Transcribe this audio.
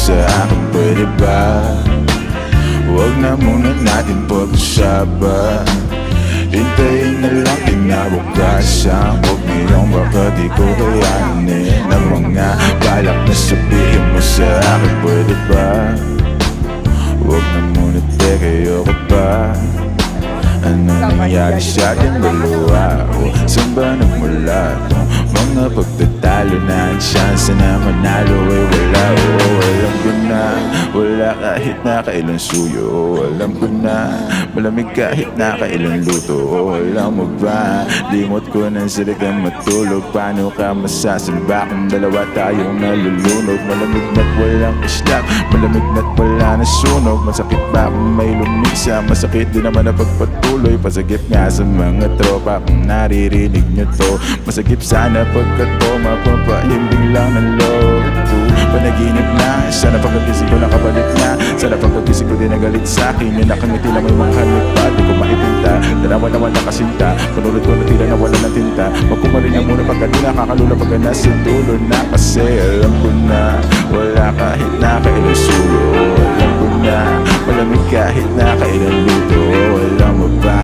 sa akin, pwede ba? Huwag na muna natin pag-usapan, hintayin na lang kinabukasan. Huwag ngayong baka di ko kayanin ang mga balak na sabihin mo sa akin, pwede ba? Huwag na muna, teka, ayoko pa. Ano nangyari sa ating dalawa? O saan ba nagmula itong mga pagtatalo na ang chance na manalo ay wala? Alam ko na wala kahit na kailan suyo. Alam ko na malamig kahit na kailan luto. Alam mo ba, limot ko ng siligang matulog. Paano ka masasalba kung dalawa tayong nalulunod? Malamig na't walang islap, malamig na't wala na sunog. Masakit ba kung may lumisa? Masakit din naman na pagpatuloy. Pasagip nga sa mga tropa kung naririnig nyo to. Masagip sana pagkat to mapapahimbing lang ng loob ko. Panaginip na, sana pagkagising ko nakabalik na. Sana pagkagising ko din nagalit sa'kin. May nakangiti lang may mga halit pa, di ko maipinta. Dalawa naman nakasinta, panulad ko na tila na wala ng tinta. Magkumarin na muna pagka di nakakalula pagka nasa dulo na. Kasi alam ko na wala kahit na